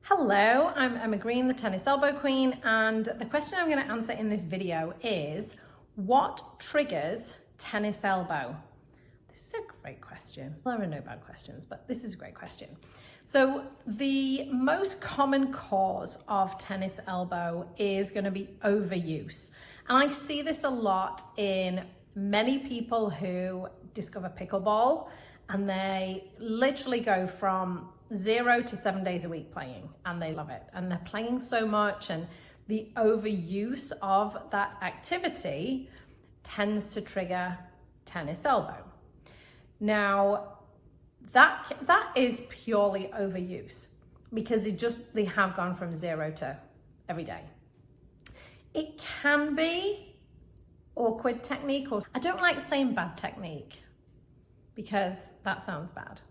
Hello, I'm Emma Green, the Tennis Elbow Queen, and the question I'm going to answer in this video is, what triggers tennis elbow? This is a great question. There are no bad questions, but this is a great question. So the most common cause of tennis elbow is going to be overuse. And I see this a lot in many people who discover pickleball, and they literally go from 0 to 7 days a week playing, and they love it, and they're playing so much, and the overuse of that activity tends to trigger tennis elbow. Now that is purely overuse because they have gone from 0 to every day. It can be awkward technique, or I don't like saying bad technique because that sounds bad.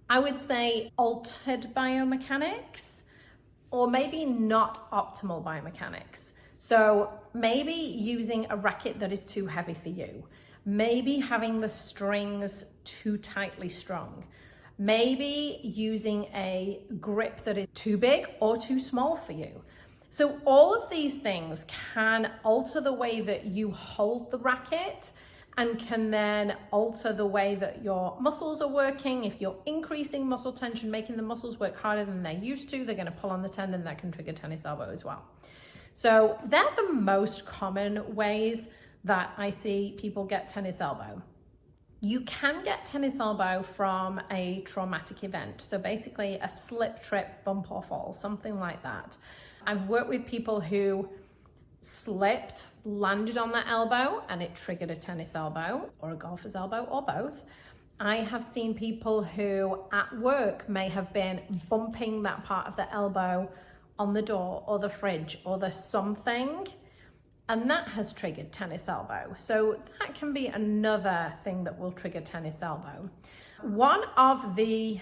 I would say altered biomechanics, or maybe not optimal biomechanics. So maybe using a racket that is too heavy for you, maybe having the strings too tightly strung, maybe using a grip that is too big or too small for you. So all of these things can alter the way that you hold the racket, and can then alter the way that your muscles are working. If you're increasing muscle tension, making the muscles work harder than they're used to, they're going to pull on the tendon. That can trigger tennis elbow as well. So they're the most common ways that I see people get tennis elbow. You can get tennis elbow from a traumatic event. So basically a slip, trip, bump or fall, something like that. I've worked with people who slipped, landed on that elbow, and it triggered a tennis elbow or a golfer's elbow or both. I have seen people who at work may have been bumping that part of the elbow on the door or the fridge or the something, and that has triggered tennis elbow. So that can be another thing that will trigger tennis elbow. One of the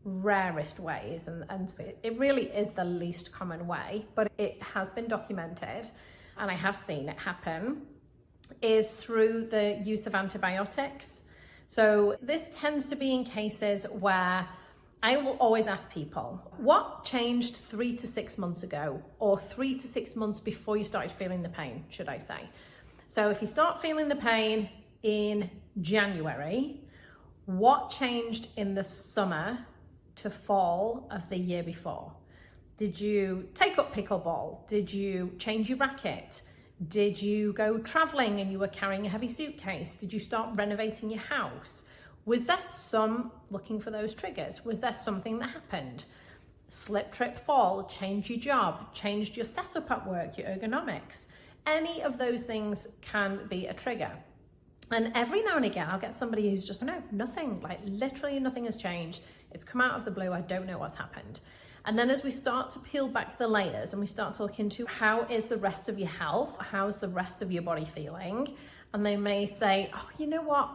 rarest ways, and it really is the least common way, but it has been documented and I have seen it happen, is through the use of antibiotics. So this tends to be in cases where I will always ask people, what changed 3 to 6 months ago, or 3 to 6 months before you started feeling the pain, should I say. So if you start feeling the pain in January, what changed in the summer to fall of the year before? Did you take up pickleball? Did you change your racket? Did you go traveling and you were carrying a heavy suitcase? Did you start renovating your house? Was there looking for those triggers, was there something that happened? Slip, trip, fall, change your job, changed your setup at work, your ergonomics. Any of those things can be a trigger. And every now and again, I'll get somebody who's just, no, nothing, like literally nothing has changed. It's come out of the blue, I don't know what's happened. And then as we start to peel back the layers and we start to look into how is the rest of your health, how's the rest of your body feeling? And they may say, oh, you know what?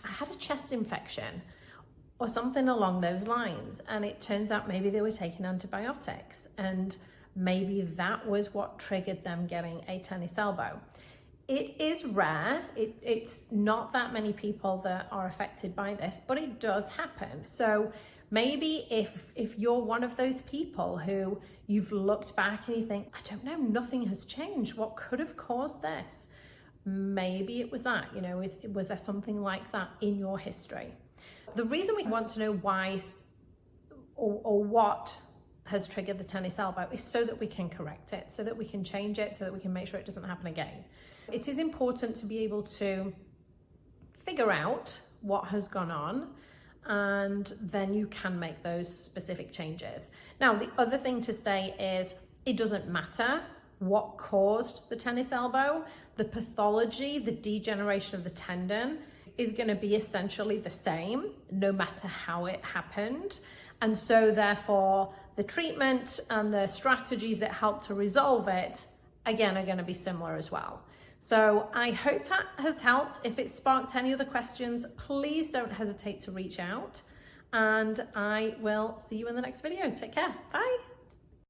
I had a chest infection or something along those lines. And it turns out maybe they were taking antibiotics, and maybe that was what triggered them getting a tennis elbow. It is rare. It's not that many people that are affected by this, but it does happen. So maybe if you're one of those people who you've looked back and you think, I don't know, nothing has changed. What could have caused this? Maybe it was that, was there something like that in your history? The reason we want to know why or what has triggered the tennis elbow is so that we can correct it, so that we can change it, so that we can make sure it doesn't happen again. It is important to be able to figure out what has gone on, and then you can make those specific changes. Now, the other thing to say is it doesn't matter what caused the tennis elbow. The pathology, the degeneration of the tendon is going to be essentially the same no matter how it happened. And so therefore the treatment and the strategies that help to resolve it, again, are going to be similar as well. So I hope that has helped. If it sparked any other questions, please don't hesitate to reach out, and I will see you in the next video. Take care. Bye.